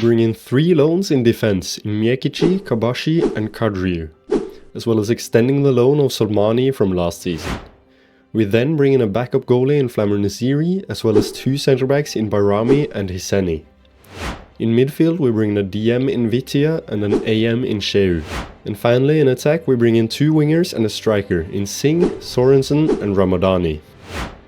bring in 3 loans in defense in Miekichi, Kabashi and Kadriu, as well as extending the loan of Solmani from last season. We then bring in a backup goalie in Flamur Nasiri, as well as 2 centre backs in Bayrami and Hiseni. In midfield we bring in a DM in Vitia and an AM in Sheu. And finally in attack we bring in 2 wingers and a striker in Singh, Sorensen and Ramadani.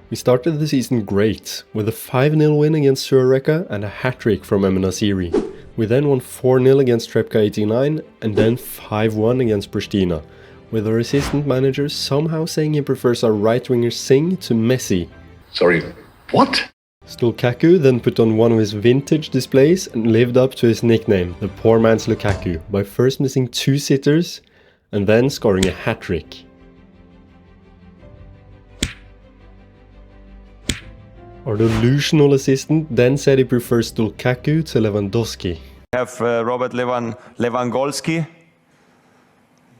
We started the season great, with a 5-0 win against Sureka and a hat-trick from Nasiri. We then won 4-0 against Trepka 89 and then 5-1 against Pristina, with our assistant manager somehow saying he prefers our right winger Singh to Messi. Sorry, what? Lukaku then put on one of his vintage displays and lived up to his nickname, the poor man's Lukaku, by first missing 2 sitters and then scoring a hat-trick. Our delusional assistant then said he prefers Lukaku to Lewandowski. We have Robert Lewandowski.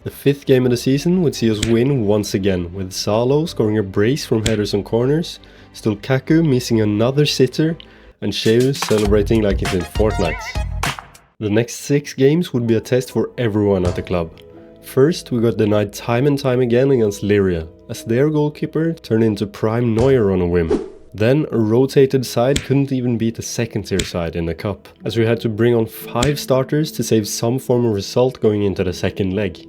The 5th game of the season would see us win once again, with Salo scoring a brace from headers and corners, Lukaku missing another sitter, and Sheu celebrating like it's in Fortnite. The next 6 games would be a test for everyone at the club. First, we got denied time and time again against Liria, as their goalkeeper turned into prime Neuer on a whim. Then, a rotated side couldn't even beat a 2nd-tier side in the cup, as we had to bring on 5 starters to save some form of result going into the 2nd leg.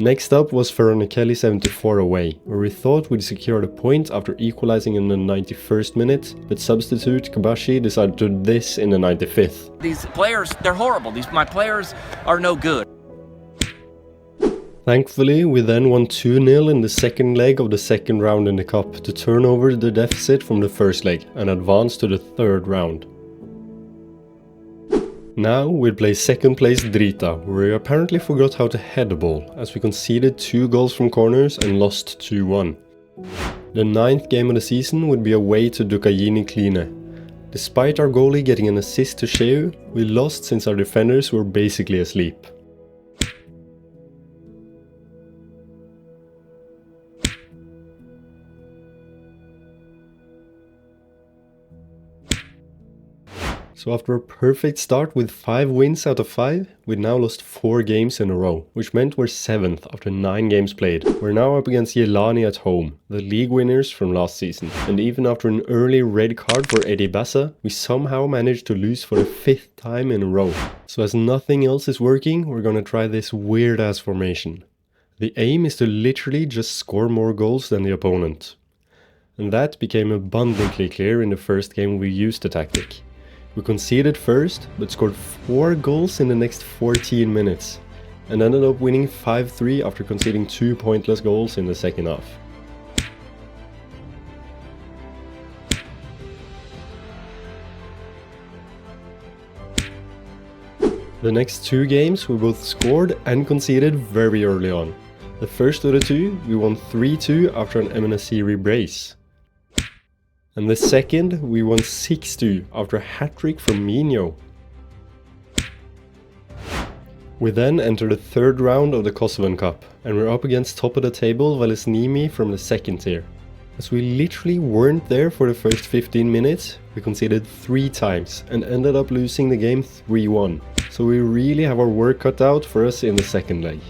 Next up was Veronikeli 74 away, where we thought we'd secured a point after equalizing in the 91st minute, but substitute Kabashi decided to do this in the 95th. These players, they're horrible. My players are no good. Thankfully, we then won 2-0 in the 2nd leg of the 2nd round in the cup to turn over the deficit from the 1st leg and advance to the 3rd round. Now we'll play 2nd place Drita, where we apparently forgot how to head the ball, as we conceded 2 goals from corners and lost 2-1. The 9th game of the season would be away to Dukayini Kline. Despite our goalie getting an assist to Sheu, we lost since our defenders were basically asleep. So after a perfect start with 5 wins out of 5, we'd now lost 4 games in a row, which meant we're 7th after 9 games played. We're now up against Yelani at home, the league winners from last season. And even after an early red card for Eddie Bassa, we somehow managed to lose for the 5th time in a row. So as nothing else is working, we're gonna try this weird ass formation. The aim is to literally just score more goals than the opponent. And that became abundantly clear in the first game we used the tactic. We conceded first, but scored 4 goals in the next 14 minutes, and ended up winning 5-3 after conceding 2 pointless goals in the 2nd half. The next 2 games we both scored and conceded very early on. The first of the 2 we won 3-2 after an Nasiri brace. And the second, we won 6-2 after a hat-trick from Minho. We then enter the 3rd round of the Kosovan Cup, and we're up against top of the table Valesnimi from the 2nd tier. As we literally weren't there for the first 15 minutes, we conceded 3 times and ended up losing the game 3-1. So we really have our work cut out for us in the 2nd leg.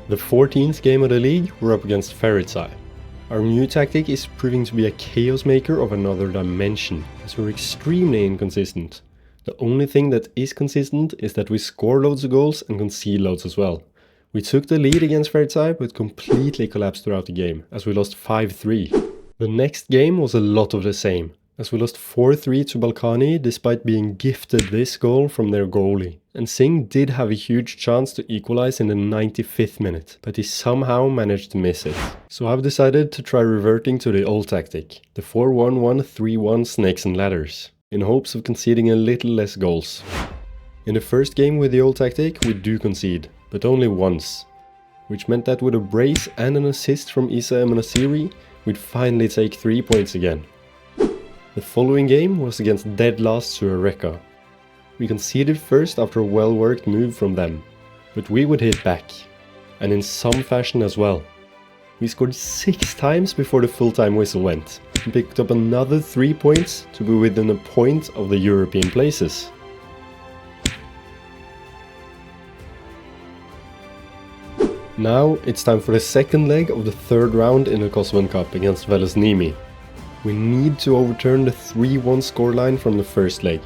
The 14th game of the league, we're up against Ferritsai. Our new tactic is proving to be a chaos maker of another dimension, as we're extremely inconsistent. The only thing that is consistent is that we score loads of goals and concede loads as well. We took the lead against Ferritsai but completely collapsed throughout the game, as we lost 5-3. The next game was a lot of the same, as we lost 4-3 to Balkani despite being gifted this goal from their goalie. And Singh did have a huge chance to equalize in the 95th minute, but he somehow managed to miss it. So I've decided to try reverting to the old tactic, the 4-1-1-3-1 snakes and ladders, in hopes of conceding a little less goals. In the first game with the old tactic, we do concede, but only once, which meant that with a brace and an assist from Isa Nasiri, we'd finally take 3 points again. The following game was against dead last Sureka. We conceded first after a well-worked move from them, but we would hit back, and in some fashion as well. We scored 6 times before the full-time whistle went, and picked up another 3 points to be within a point of the European places. Now it's time for the second leg of the third round in the Kosovan Cup against Velesnimi. We need to overturn the 3-1 scoreline from the first leg.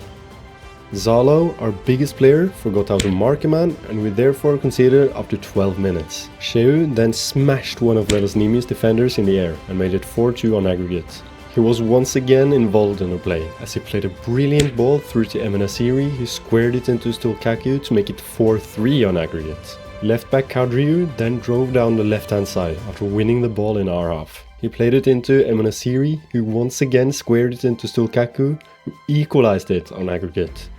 Zalo, our biggest player, forgot how to mark a man, and we therefore conceded after 12 minutes. Sheu then smashed one of Velesnimi's defenders in the air and made it 4-2 on aggregate. He was once again involved in the play, as he played a brilliant ball through to Emenasiri, who squared it into Stulkaku to make it 4-3 on aggregate. Left back Kadriou then drove down the left hand side after winning the ball in our half. He played it into Emenasiri, who once again squared it into Stulkaku, who equalized it on aggregate.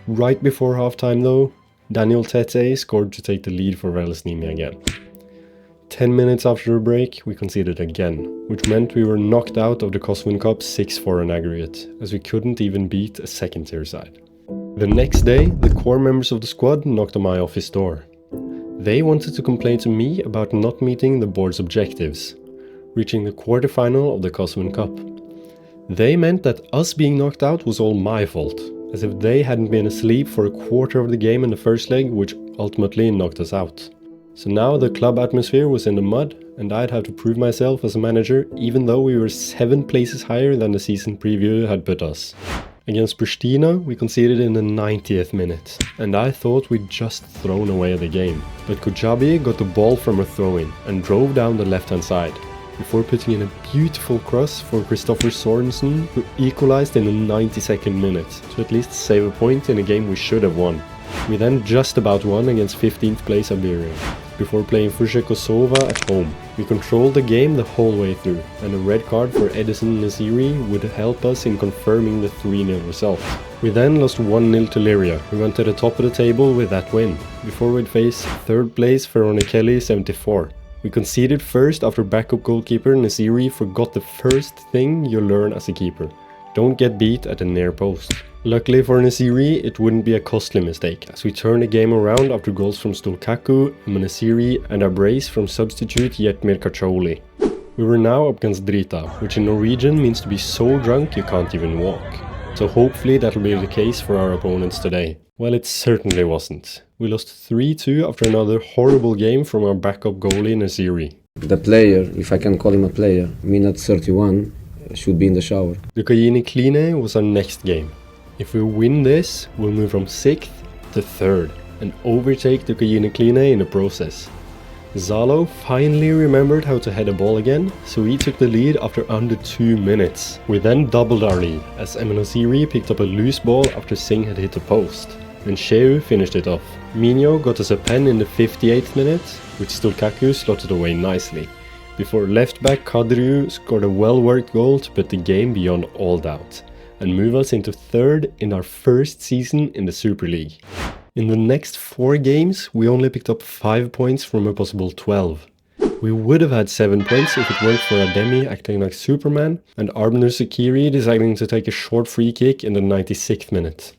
Right before halftime though, Daniel Tete scored to take the lead for Velesnimi again. 10 minutes after the break, we conceded again, which meant we were knocked out of the Kosovan Cup 6-4 on aggregate, as we couldn't even beat a second tier side. The next day, the core members of the squad knocked on my office door. They wanted to complain to me about not meeting the board's objectives, reaching the quarterfinal of the Kosovan Cup. They meant that us being knocked out was all my fault, as if they hadn't been asleep for a quarter of the game in the first leg, which ultimately knocked us out. So now the club atmosphere was in the mud, and I'd have to prove myself as a manager, even though we were 7 places higher than the season preview had put us. Against Pristina, we conceded in the 90th minute, and I thought we'd just thrown away the game. But Kujabi got the ball from a throw-in and drove down the left-hand side, before putting in a beautiful cross for Kristoffer Sorensen, who equalized in the 92nd minute, to at least save a point in a game we should have won. We then just about won against 15th place Iberia, before playing Fusha Kosovo at home. We controlled the game the whole way through, and a red card for Edison Naziri would help us in confirming the 3-0 result. We then lost 1-0 to Liria, who went to the top of the table with that win, before we'd face 3rd place Veronikeli 74. We conceded first after backup goalkeeper Naziri forgot the first thing you learn as a keeper: don't get beat at the near post. Luckily for Naziri, it wouldn't be a costly mistake, as we turned the game around after goals from Stulkaku, Emenasiri and a brace from substitute Jetmir Kacholi. We were now up against Drita, which in Norwegian means to be so drunk you can't even walk. So hopefully that'll be the case for our opponents today. Well, it certainly wasn't. We lost 3-2 after another horrible game from our backup goalie Naziri. The player, if I can call him a player, minute 31, should be in the shower. The Kajini Kline was our next game. If we win this, we'll move from 6th to 3rd and overtake the Kajini Kline in the process. Zalo finally remembered how to head a ball again, so he took the lead after under 2 minutes. We then doubled our lead, as Emenasiri picked up a loose ball after Singh had hit the post, and Sheu finished it off. Minho got us a pen in the 58th minute, which Stulkaku slotted away nicely, before left back Kadriou scored a well-worked goal to put the game beyond all doubt, and move us into 3rd in our first season in the Superleague. In the next 4 games, we only picked up 5 points from a possible 12. We would have had 7 points if it weren't for Ademi acting like Superman and Arbner Sakiri deciding to take a short free kick in the 96th minute.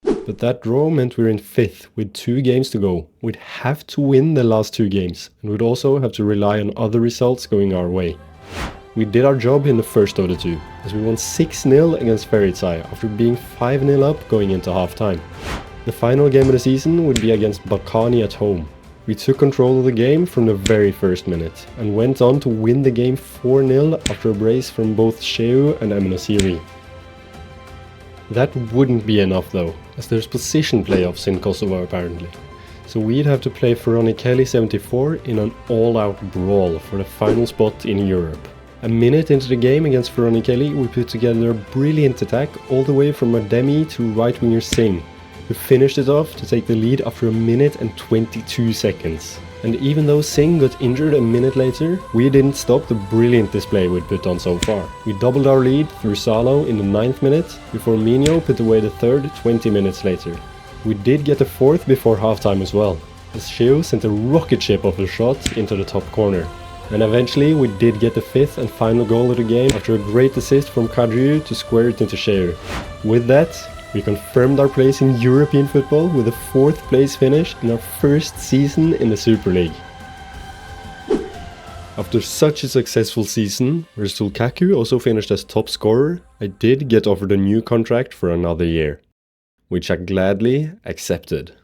But that draw meant we're in 5th with 2 games to go. We'd have to win the last 2 games, and we'd also have to rely on other results going our way. We did our job in the first of the 2, as we won 6-0 against Feritsai after being 5-0 up going into half-time. The final game of the season would be against Balkani at home. We took control of the game from the very first minute, and went on to win the game 4-0 after a brace from both Sheu and Emenasiri. That wouldn't be enough though, as there's position playoffs in Kosovo apparently. So we'd have to play Veronikeli 74 in an all-out brawl for the final spot in Europe. A minute into the game against Veronikeli, we put together a brilliant attack all the way from Ademi to right winger Singh, who finished it off to take the lead after a minute and 22 seconds. And even though Singh got injured a minute later, we didn't stop the brilliant display we'd put on so far. We doubled our lead through Salo in the 9th minute, before Minho put away the 3rd 20 minutes later. We did get the 4th before halftime as well, as Sheu sent a rocket ship of a shot into the top corner. And eventually we did get the 5th and final goal of the game after a great assist from Kadriou to square it into Sheu. With that, We confirmed our place in European football with a 4th place finish in our first season in the Super League. After such a successful season, where Lukaku also finished as top scorer, I did get offered a new contract for another year, which I gladly accepted.